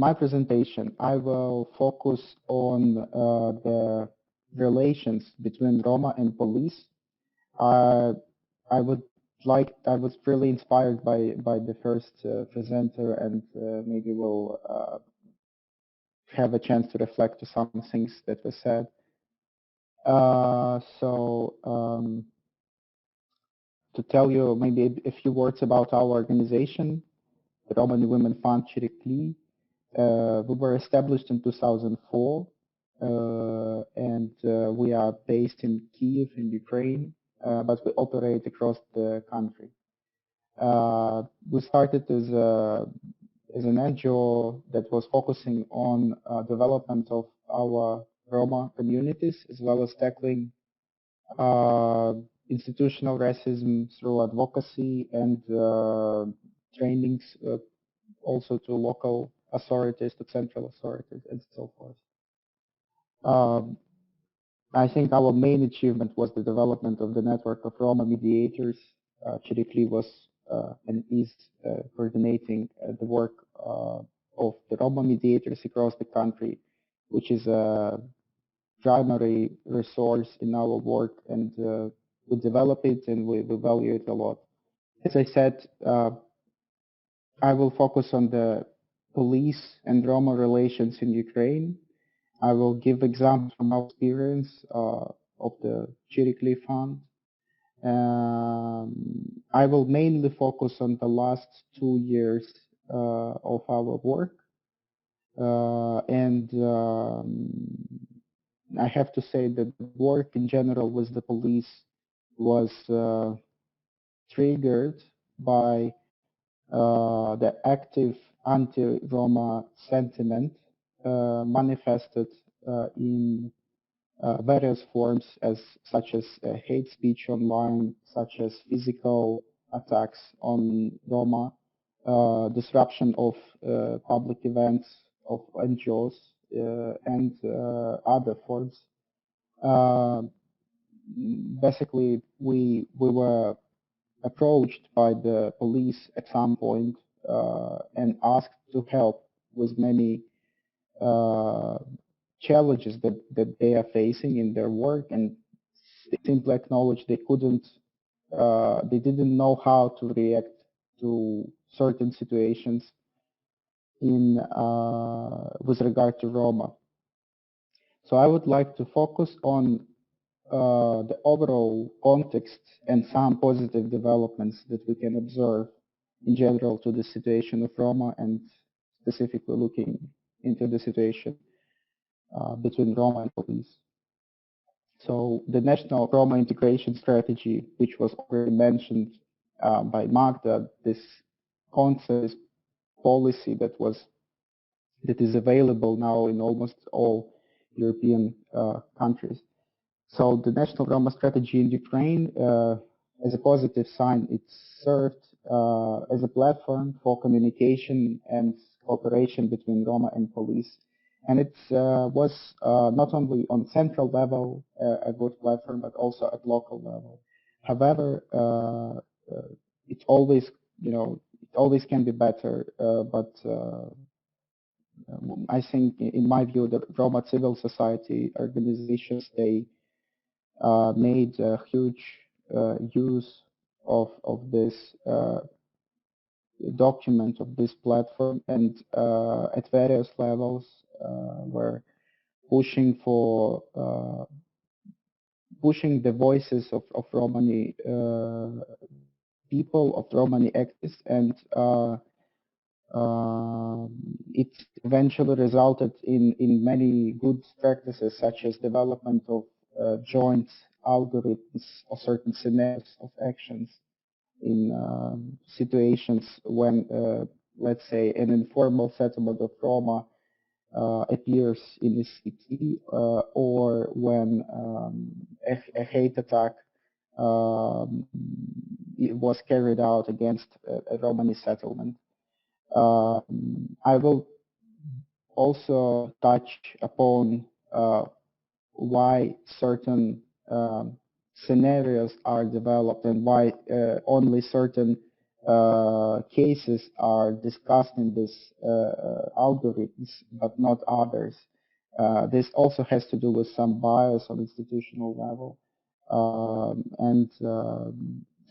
my presentation, I will focus on the relations between Roma and police. I was really inspired by the first presenter, and maybe we'll have a chance to reflect to some things that were said. To tell you maybe a few words about our organization, the Romani Women Fund Chiricli. We were established in 2004, and we are based in Kiev in Ukraine, but we operate across the country. We started as an NGO that was focusing on development of our Roma communities, as well as tackling institutional racism through advocacy and trainings, also to local authorities, to central authorities, and so forth. I think our main achievement was the development of the network of Roma mediators. Chiricli was and is coordinating the work of the Roma mediators across the country, which is a primary resource in our work, and we develop it and we value it a lot. As I said, I will focus on the police and Roma relations in Ukraine. I will give examples from our experience of the Chiricli Fund. I will mainly focus on the last 2 years of our work. I have to say that work in general with the police was triggered by the active anti-Roma sentiment manifested in various forms, such as hate speech online, such as physical attacks on Roma, disruption of public events of NGOs, and other forms. Basically, we were approached by the police at some point and asked to help with many challenges that they are facing in their work, and they simply acknowledged they didn't know how to react to certain situations with regard to Roma. So I would like to focus on the overall context and some positive developments that we can observe in general to the situation of Roma, and specifically looking into the situation between Roma and police. So the National Roma Integration Strategy, which was already mentioned by Magda, this concept, this policy that is available now in almost all European countries. So the National Roma Strategy in Ukraine, as a positive sign, it served as a platform for communication and cooperation between Roma and police. And it was not only on central level a good platform, but also at local level. However, it always can be better. But I think, in my view, the Roma civil society organizations, they made a huge use of this document, of this platform, and at various levels were pushing the voices of Romani people, of Romani activists, and it eventually resulted in many good practices, such as development of joint algorithms or certain scenarios of actions in situations when, let's say, an informal settlement of Roma appears in a city, or when a hate attack was carried out against a Romani settlement. I will also touch upon why certain scenarios are developed, and why only certain cases are discussed in this algorithms, but not others. This also has to do with some bias on institutional level and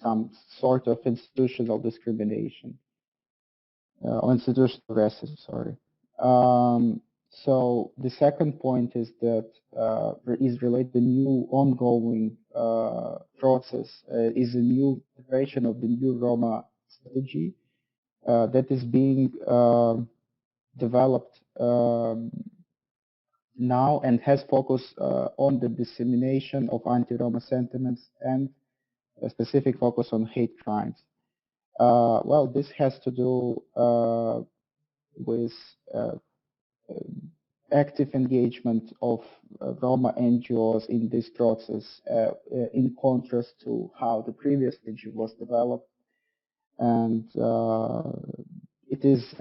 some sort of institutional discrimination or institutional racism. Sorry. So the second point is that is related to new ongoing process is a new iteration of the new Roma strategy that is being developed now and has focused on the dissemination of anti-Roma sentiments and a specific focus on hate crimes. Well, this has to do with active engagement of Roma NGOs in this process, in contrast to how the previous strategy was developed. And it is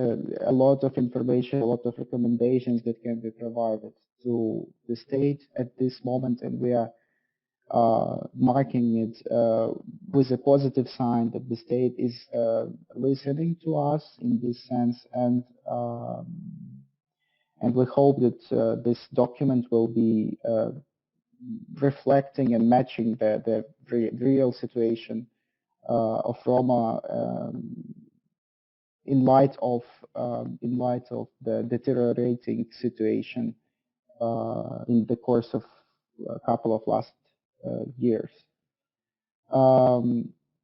a lot of information, a lot of recommendations that can be provided to the state at this moment, and we are marking it with a positive sign that the state is listening to us in this sense, and we hope that this document will be reflecting and matching the real situation of Roma in light of the deteriorating situation in the course of a couple of last years.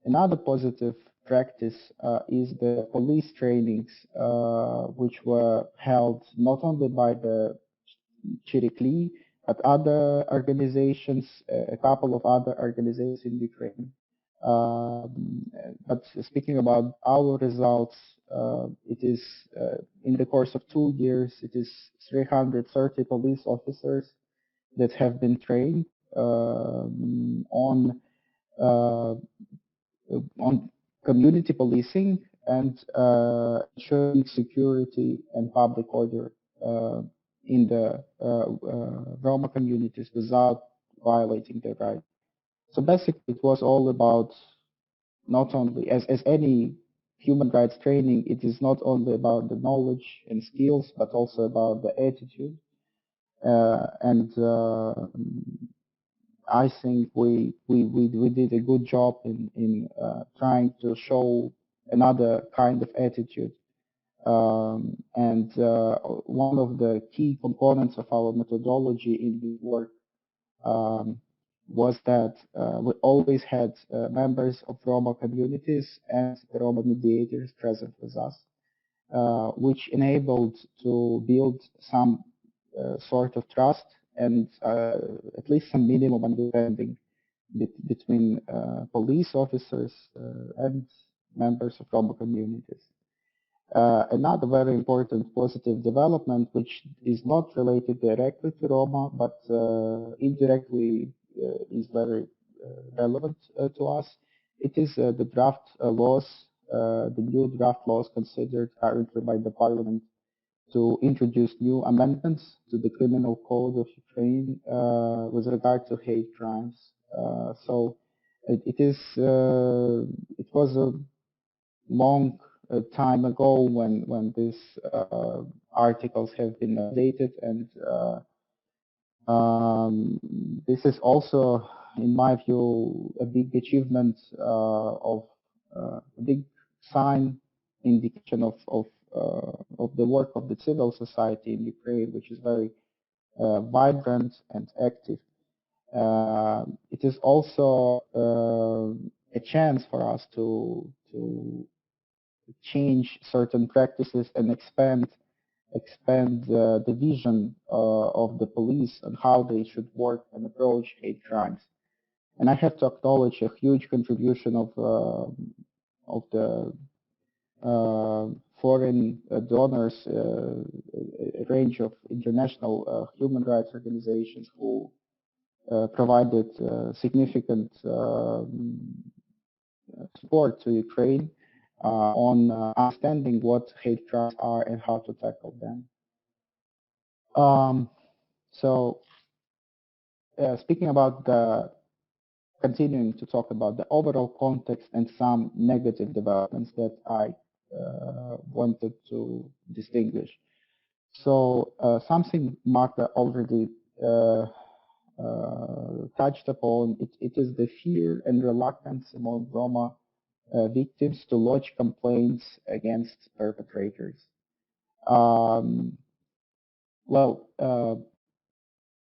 Another positive practice is the police trainings, which were held not only by the Chiricli, but other organizations, a couple of other organizations in Ukraine. But speaking about our results, it is in the course of 2 years, it is 330 police officers that have been trained on community policing and ensuring security and public order in the Roma communities without violating their rights. So basically, it was all about not only, as any human rights training, it is not only about the knowledge and skills, but also about the attitude. And I think we did a good job in trying to show another kind of attitude. And one of the key components of our methodology in this work was that we always had members of Roma communities and the Roma mediators present with us, which enabled to build some sort of trust and at least some minimum understanding between police officers and members of Roma communities. Another very important positive development, which is not related directly to Roma, but indirectly is very relevant to us, it is the draft laws, the new draft laws considered currently by the parliament to introduce new amendments to the criminal code of Ukraine with regard to hate crimes. So it was a long time ago when these articles have been updated, and this is also, in my view, a big achievement of a big sign, indication of the work of the civil society in Ukraine, which is very vibrant and active. It is also a chance for us to change certain practices and expand the vision of the police and how they should work and approach hate crimes. And I have to acknowledge a huge contribution of the foreign donors, a range of international human rights organizations who provided significant support to Ukraine on understanding what hate crimes are and how to tackle them. So speaking about the continuing to talk about the overall context and some negative developments that I wanted to distinguish. So something Marta already touched upon, it is the fear and reluctance among Roma victims to lodge complaints against perpetrators.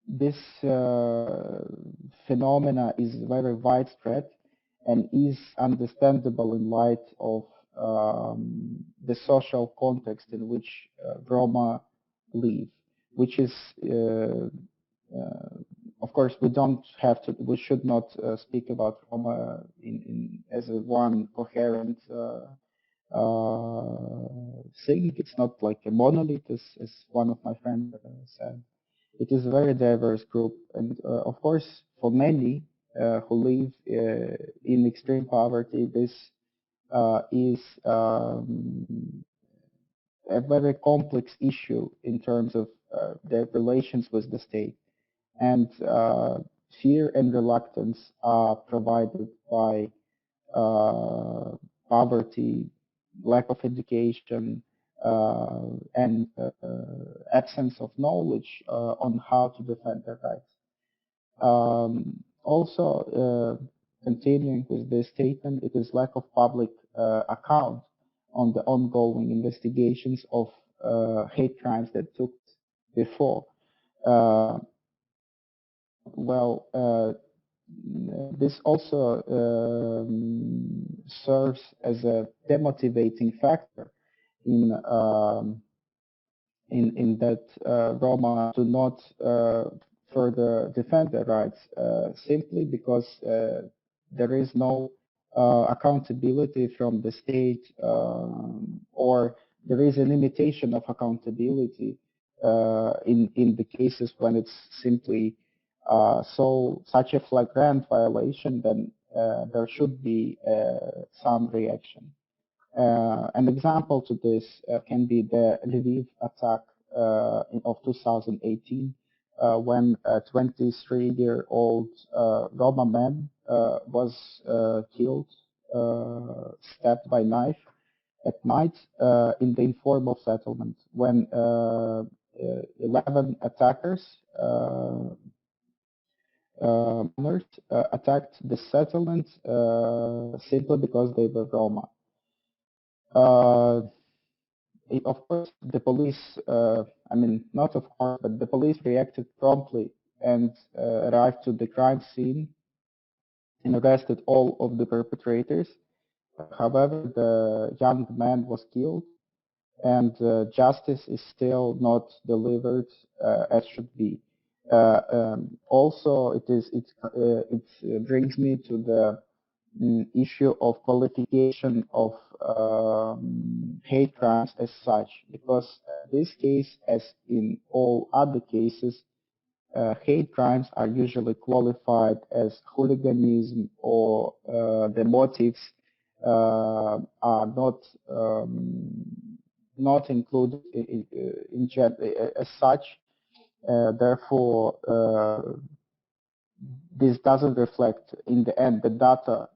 This phenomena is very widespread and is understandable in light of the social context in which Roma live, which is, of course, we should not speak about Roma as a one coherent thing. It's not like a monolith, as one of my friends said. It is a very diverse group, and of course, for many who live in extreme poverty, this is a very complex issue in terms of their relations with the state. And fear and reluctance are provided by poverty, lack of education, and absence of knowledge on how to defend their rights. Also, continuing with this statement, it is lack of public account on the ongoing investigations of hate crimes that took before. This also serves as a demotivating factor in that Roma do not further defend their rights simply because there is no accountability from the state, or there is a limitation of accountability in the cases when it's simply such a flagrant violation. Then there should be some reaction. An example to this can be the Lviv attack of 2018, when a 23-year-old Roma man was killed, stabbed by knife at night in the informal settlement, when 11 attackers attacked the settlement simply because they were Roma. Of course, the police, not of course, but the police reacted promptly and arrived to the crime scene and arrested all of the perpetrators. However, the young man was killed, and justice is still not delivered as should be. Also, it brings me to the issue of qualification of hate crimes as such, because in this case, as in all other cases, hate crimes are usually qualified as hooliganism, or the motives are not included as such. Therefore, this doesn't reflect in the end the data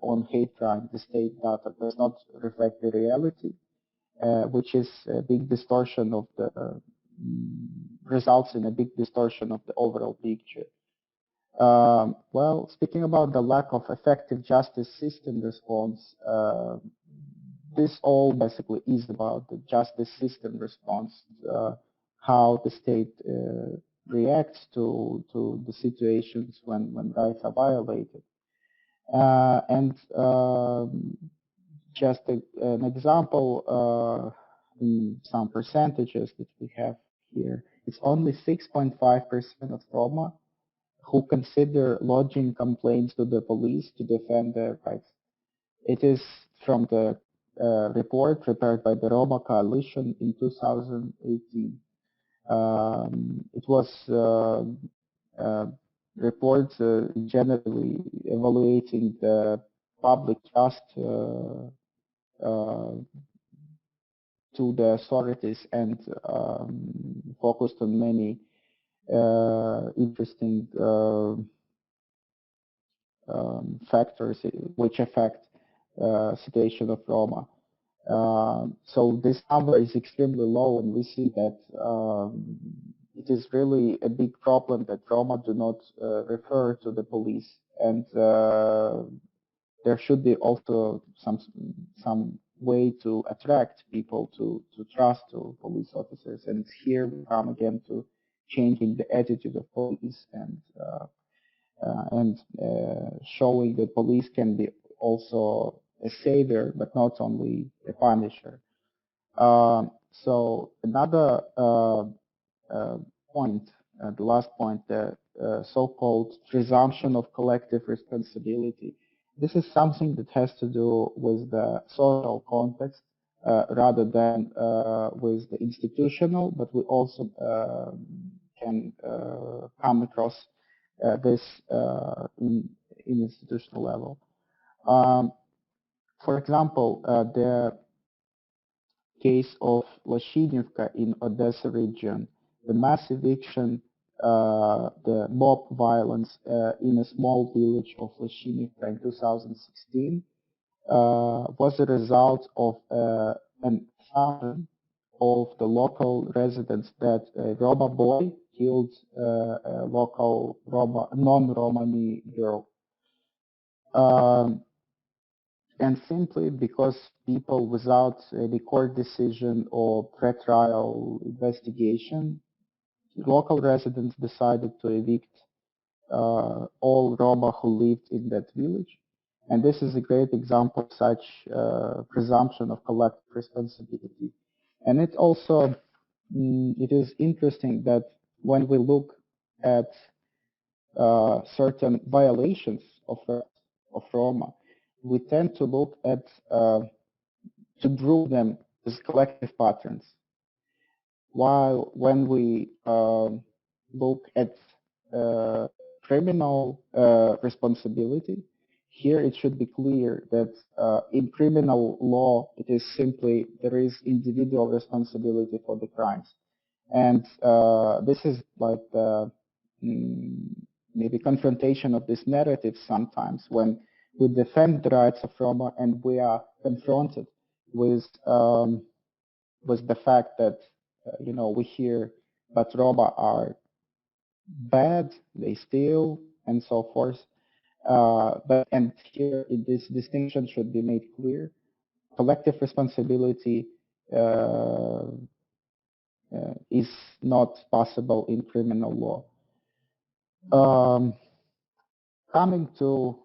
on hate crime. The state data does not reflect the reality, which is a big distortion of the results in a big distortion of the overall picture. Well, speaking about the lack of effective justice system response, this all basically is about the justice system response, how the state reacts to the situations when rights are violated. And just an example, in some percentages that we have here, it's only 6.5% of Roma who consider lodging complaints to the police to defend their rights. It is from the report prepared by the Roma Coalition in 2018. It was report generally evaluating the public trust to the authorities, and focused on many interesting factors which affect situation of Roma. So this number is extremely low, and we see that it is really a big problem that Roma do not refer to the police, and there should be also some way to attract people to trust to police officers. And here we come again to changing the attitude of police and showing that police can be also a savior, but not only a punisher. So another point, the last point, the so-called presumption of collective responsibility. This is something that has to do with the social context rather than with the institutional, but we also can come across this in institutional level. For example, the case of Lashinivka in Odessa region, the mass eviction, the mob violence in a small village of Lashinivka in 2016 was a result of an assumption of the local residents that a Roma boy killed a local Roma, non-Romani girl. And simply because people without any court decision or pre-trial investigation, local residents decided to evict all Roma who lived in that village. And this is a great example of such presumption of collective responsibility. And it also, it is interesting that when we look at certain violations of Roma, we tend to look at to group them as collective patterns. While when we look at criminal responsibility, here it should be clear that in criminal law, it is simply there is individual responsibility for the crimes. And this is like the maybe confrontation of this narrative sometimes when we defend the rights of Roma and we are confronted with the fact that we hear but Roma are bad, they steal, and so forth. And here this distinction should be made clear. Collective responsibility is not possible in criminal law. Coming to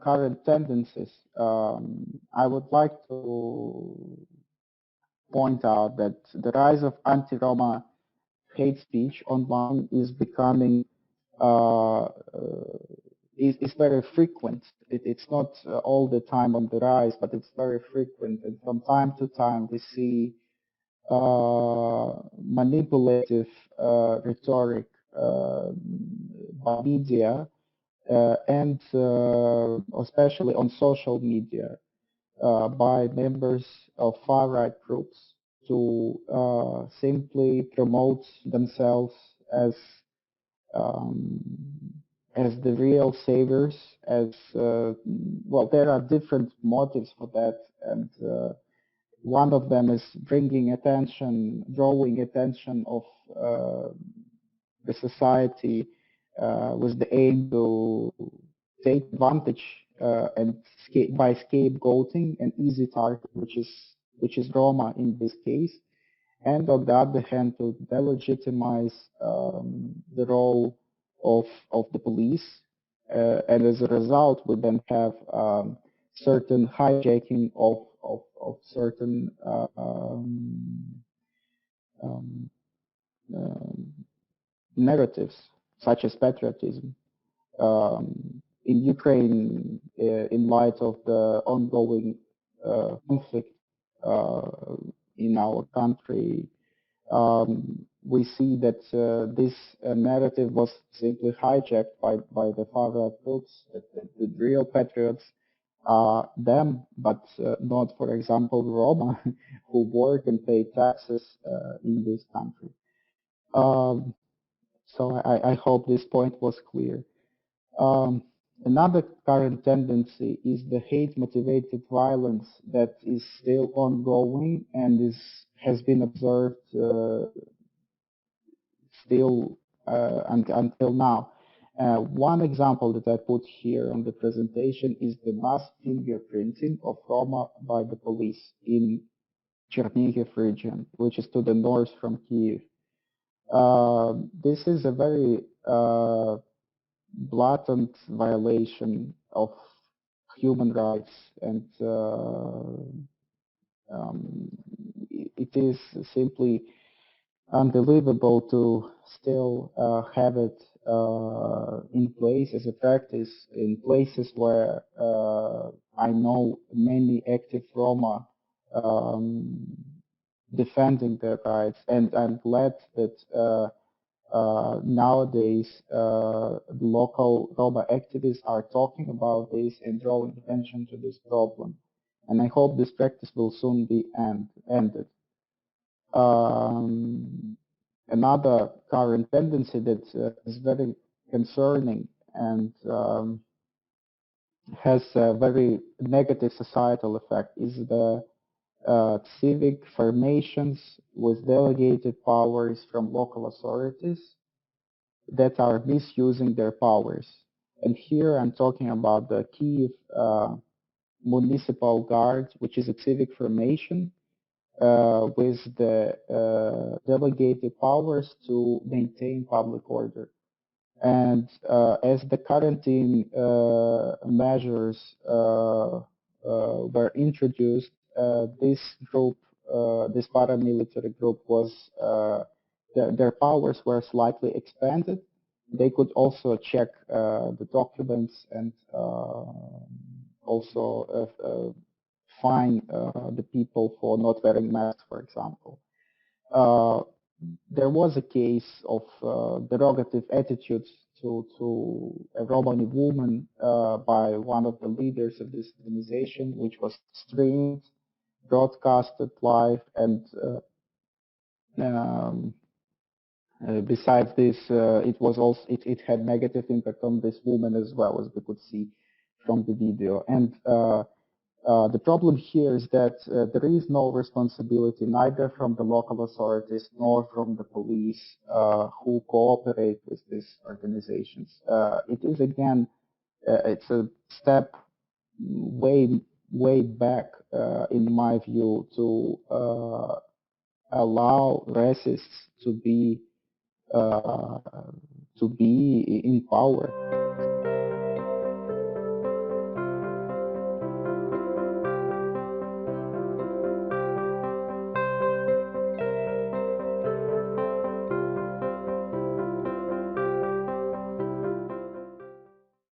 current tendencies, I would like to point out that the rise of anti-Roma hate speech online is becoming is very frequent. It's not all the time on the rise, but it's very frequent. And from time to time, we see manipulative rhetoric by media and especially on social media by members of far-right groups to simply promote themselves um, as the real saviors. As well, there are different motives for that, and one of them is drawing attention of the society with the aim to take advantage and by scapegoating an easy target, which is Roma in this case, and on the other hand to delegitimize the role of the police, and as a result, we then have certain hijacking of certain um, narratives, such as patriotism. In Ukraine, in light of the ongoing conflict in our country, we see that this narrative was simply hijacked by the far-right groups. The real patriots are them, but not, for example, Roma, who work and pay taxes in this country. So I hope this point was clear. Another current tendency is the hate-motivated violence that is still ongoing and has been observed still until now. One example that I put here on the presentation is the mass fingerprinting of Roma by the police in Chiricli region, which is to the north from Kiev. This is a very blatant violation of human rights, and it is simply unbelievable to still have it in place as a practice in places where I know many active Roma defending their rights, and I'm glad that nowadays local Roma activists are talking about this and drawing attention to this problem. And I hope this practice will soon be ended. Another current tendency that is very concerning and has a very negative societal effect is the civic formations with delegated powers from local authorities that are misusing their powers. And here I'm talking about the Kiev Municipal Guard, which is a civic formation with the delegated powers to maintain public order. And as the quarantine measures were introduced, this group, this paramilitary group, was their powers were slightly expanded. They could also check the documents and also fine the people for not wearing masks, for example. There was a case of derogative attitudes to a Romani woman by one of the leaders of this organization, which was streamed, broadcasted live, and um, besides this, it had negative impact on this woman as well, as we could see from the video. And the problem here is that there is no responsibility neither from the local authorities nor from the police who cooperate with these organizations. It is again, it's a step way back, in my view, to allow racists to be in power.